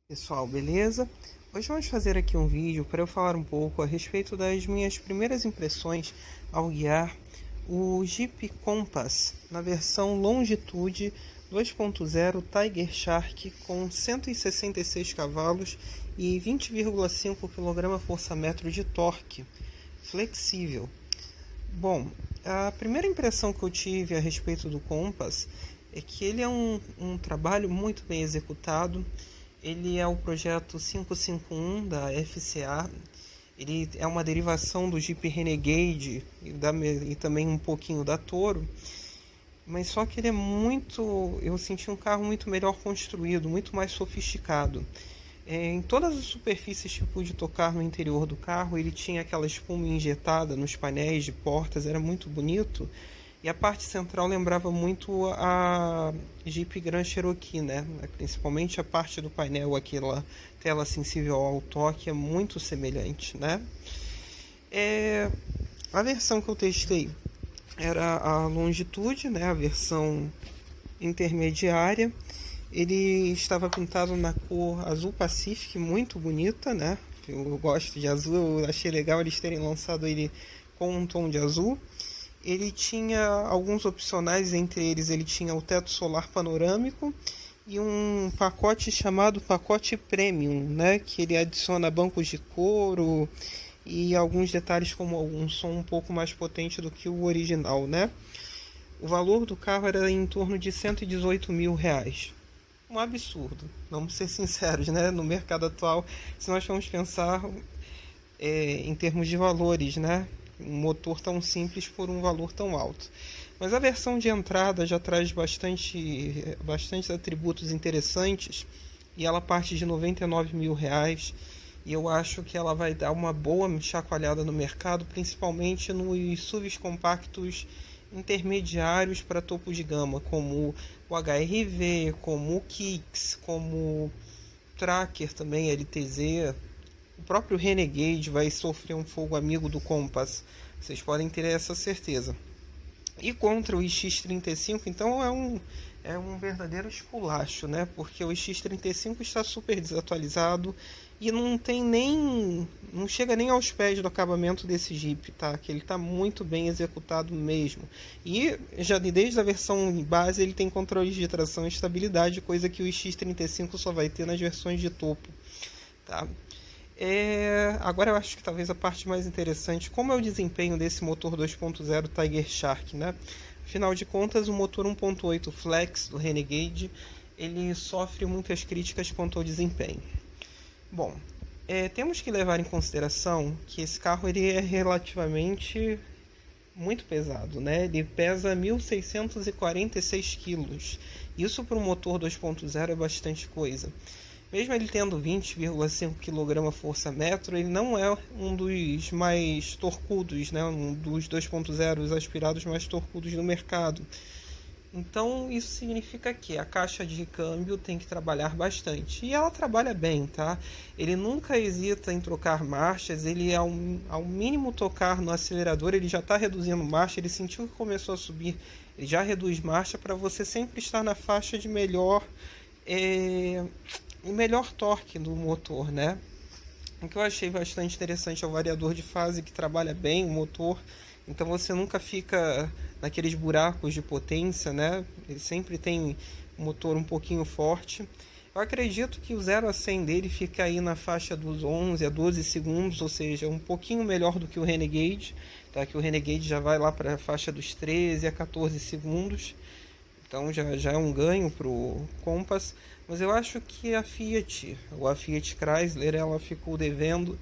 Pessoal, beleza? Hoje vamos fazer aqui um vídeo para eu falar um pouco a respeito das minhas primeiras impressões ao guiar o Jeep Compass na versão Longitude 2.0 Tiger Shark com 166 cavalos e 20,5 kgfm de torque flexível. Bom, a primeira impressão que eu tive a respeito do Compass é que ele é um trabalho muito bem executado. Ele é o projeto 551 da FCA. Ele é uma derivação do Jeep Renegade e também um pouquinho da Toro. Mas só que ele é muito... Eu senti um carro muito melhor construído, muito mais sofisticado. Em todas as superfícies que pude tocar no interior do carro, ele tinha aquela espuma injetada nos painéis de portas, era muito bonito. E a parte central lembrava muito a Jeep Grand Cherokee, né? Principalmente a parte do painel, aquela tela sensível ao toque, é muito semelhante, né? A versão que eu testei era a Longitude, né? A versão intermediária. Ele estava pintado na cor azul Pacific, muito bonita, né? Eu gosto de azul, eu achei legal eles terem lançado ele com um tom de azul. Ele tinha alguns opcionais, entre eles ele tinha o teto solar panorâmico e um pacote chamado pacote Premium, né? Que ele adiciona bancos de couro e alguns detalhes como um som um pouco mais potente do que o original, né? O valor do carro era em torno de R$118 mil. Um absurdo, vamos ser sinceros, né? No mercado atual, se nós formos pensar em termos de valores, né? Um motor tão simples por um valor tão alto. Mas a versão de entrada já traz bastantes atributos interessantes e ela parte de R$99 mil. E eu acho que ela vai dar uma boa chacoalhada no mercado, principalmente nos SUVs compactos intermediários para topo de gama, como o HR-V, como o Kicks, como o Tracker também, LTZ. O próprio Renegade vai sofrer um fogo amigo do Compass, vocês podem ter essa certeza. E contra o iX35, então é um verdadeiro esculacho, né? Porque o iX35 está super desatualizado e não chega nem aos pés do acabamento desse Jeep, tá? Que ele está muito bem executado mesmo. E já desde a versão base ele tem controle de tração e estabilidade, coisa que o iX35 só vai ter nas versões de topo, tá? Agora eu acho que talvez a parte mais interessante, como é o desempenho desse motor 2.0 Tiger Shark, né? Afinal de contas, o motor 1.8 Flex do Renegade, ele sofre muitas críticas quanto ao desempenho. Bom, temos que levar em consideração que esse carro ele é relativamente muito pesado, né? Ele pesa 1.646 kg. Isso para um motor 2.0 é bastante coisa. Mesmo ele tendo 20,5 kgfm, ele não é um dos mais torcudos, né? Um dos 2.0 aspirados mais torcudos do mercado. Então isso significa que a caixa de câmbio tem que trabalhar bastante. E ela trabalha bem, tá? Ele nunca hesita em trocar marchas, ele ao mínimo tocar no acelerador, ele já está reduzindo marcha, ele sentiu que começou a subir, ele já reduz marcha para você sempre estar na faixa de o melhor torque do motor, né? O que eu achei bastante interessante é o variador de fase que trabalha bem o motor, então você nunca fica naqueles buracos de potência, né? Ele sempre tem um motor um pouquinho forte. Eu acredito que o 0 a 100 dele fica aí na faixa dos 11 a 12 segundos, ou seja, um pouquinho melhor do que o Renegade, tá? Que o Renegade já vai lá para a faixa dos 13 a 14 segundos. Então já é um ganho para o Compass, mas eu acho que a Fiat Chrysler, ela ficou devendo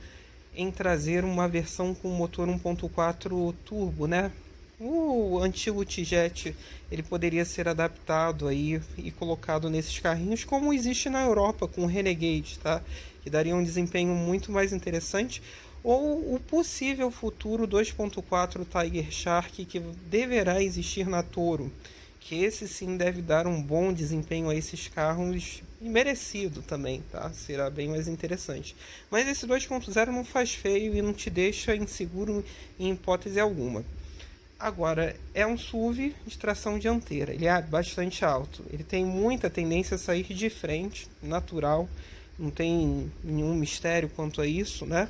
em trazer uma versão com motor 1.4 turbo, né? O antigo T-Jet, ele poderia ser adaptado aí e colocado nesses carrinhos, como existe na Europa com o Renegade, tá? Que daria um desempenho muito mais interessante. Ou o possível futuro 2.4 Tiger Shark que deverá existir na Toro, que esse sim deve dar um bom desempenho a esses carros e merecido também, tá? Será bem mais interessante. Mas esse 2.0 não faz feio e não te deixa inseguro em hipótese alguma. Agora, é um SUV de tração dianteira, ele é bastante alto, ele tem muita tendência a sair de frente, natural, não tem nenhum mistério quanto a isso, né?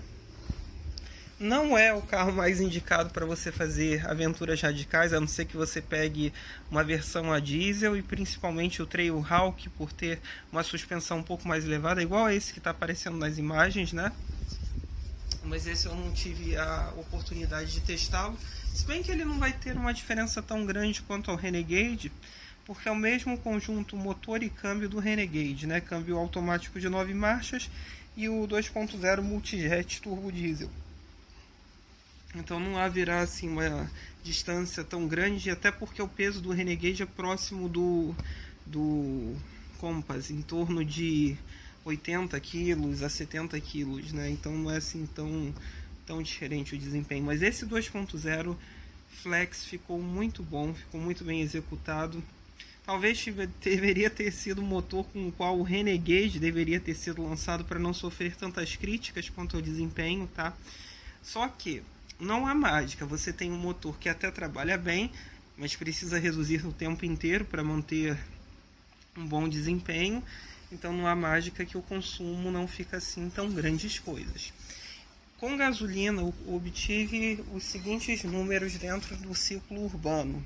Não é o carro mais indicado para você fazer aventuras radicais, a não ser que você pegue uma versão a diesel e principalmente o Trailhawk, por ter uma suspensão um pouco mais elevada, igual a esse que está aparecendo nas imagens, né? Mas esse eu não tive a oportunidade de testá-lo. Se bem que ele não vai ter uma diferença tão grande quanto ao Renegade, porque é o mesmo conjunto motor e câmbio do Renegade, né? Câmbio automático de 9 marchas e o 2.0 Multijet Turbo Diesel. Então não haverá assim uma distância tão grande, até porque o peso do Renegade é próximo do Compass, em torno de 80 kg a 70 kg, né? Então não é assim tão diferente o desempenho. Mas esse 2.0 Flex ficou muito bom, ficou muito bem executado. Talvez deveria ter sido o motor com o qual o Renegade deveria ter sido lançado para não sofrer tantas críticas quanto ao desempenho, tá? Só que não há mágica, você tem um motor que até trabalha bem, mas precisa reduzir o tempo inteiro para manter um bom desempenho, então não há mágica que o consumo não fica assim tão grandes coisas. Com gasolina eu obtive os seguintes números dentro do ciclo urbano: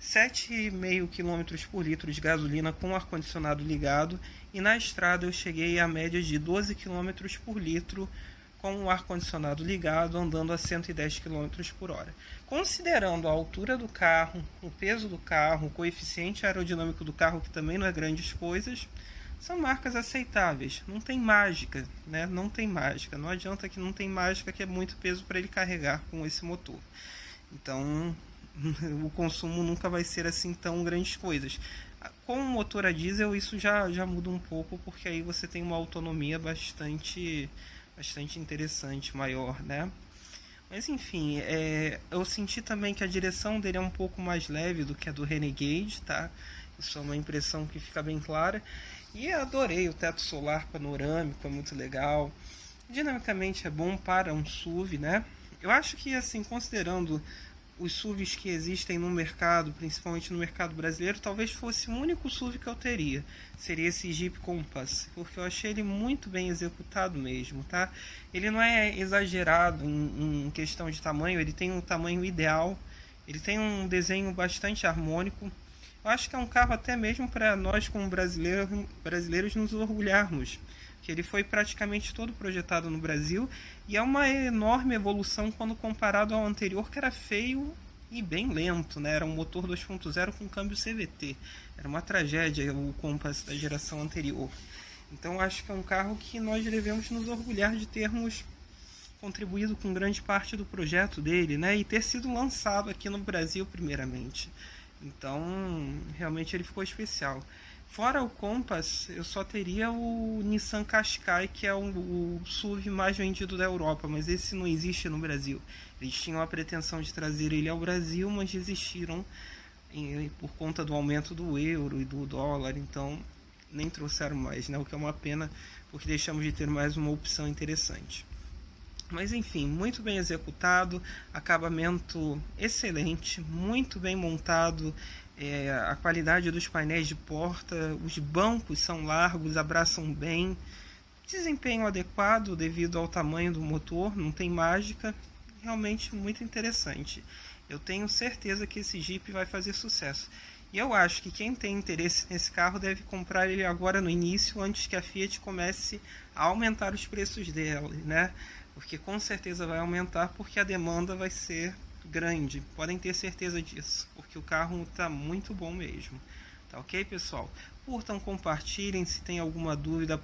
7,5 km por litro de gasolina com ar-condicionado ligado, e na estrada eu cheguei à média de 12 km por litro com o ar-condicionado ligado, andando a 110 km por hora. Considerando a altura do carro, o peso do carro, o coeficiente aerodinâmico do carro, que também não é grandes coisas, são marcas aceitáveis. Não tem mágica, né? Não tem mágica. Não adianta que não tem mágica, que é muito peso para ele carregar com esse motor. Então, o consumo nunca vai ser assim tão grandes coisas. Com o motor a diesel, isso já muda um pouco, porque aí você tem uma autonomia bastante interessante, maior, né? Mas enfim, eu senti também que a direção dele é um pouco mais leve do que a do Renegade, tá? Isso é uma impressão que fica bem clara. E adorei o teto solar panorâmico, é muito legal. Dinamicamente é bom para um SUV, né? Eu acho que, assim, considerando os SUVs que existem no mercado, principalmente no mercado brasileiro, talvez fosse o único SUV que eu teria. Seria esse Jeep Compass, porque eu achei ele muito bem executado mesmo, tá? Ele não é exagerado em questão de tamanho, ele tem um tamanho ideal, ele tem um desenho bastante harmônico. Eu acho que é um carro até mesmo para nós como brasileiros nos orgulharmos, que ele foi praticamente todo projetado no Brasil, e é uma enorme evolução quando comparado ao anterior, que era feio e bem lento, né? Era um motor 2.0 com câmbio CVT. Era uma tragédia o Compass da geração anterior. Então acho que é um carro que nós devemos nos orgulhar de termos contribuído com grande parte do projeto dele, né? E ter sido lançado aqui no Brasil primeiramente. Então realmente ele ficou especial. Fora o Compass, eu só teria o Nissan Qashqai, que é o SUV mais vendido da Europa, mas esse não existe no Brasil. Eles tinham a pretensão de trazer ele ao Brasil, mas desistiram por conta do aumento do euro e do dólar, então nem trouxeram mais, né? O que é uma pena, porque deixamos de ter mais uma opção interessante. Mas enfim, muito bem executado, acabamento excelente, muito bem montado, a qualidade dos painéis de porta, os bancos são largos, abraçam bem, desempenho adequado devido ao tamanho do motor, não tem mágica, realmente muito interessante. Eu tenho certeza que esse Jeep vai fazer sucesso. E eu acho que quem tem interesse nesse carro deve comprar ele agora no início, antes que a Fiat comece a aumentar os preços dela, né? Porque com certeza vai aumentar, porque a demanda vai ser grande. Podem ter certeza disso, porque o carro está muito bom mesmo. Tá ok, pessoal? Curtam, compartilhem, se tem alguma dúvida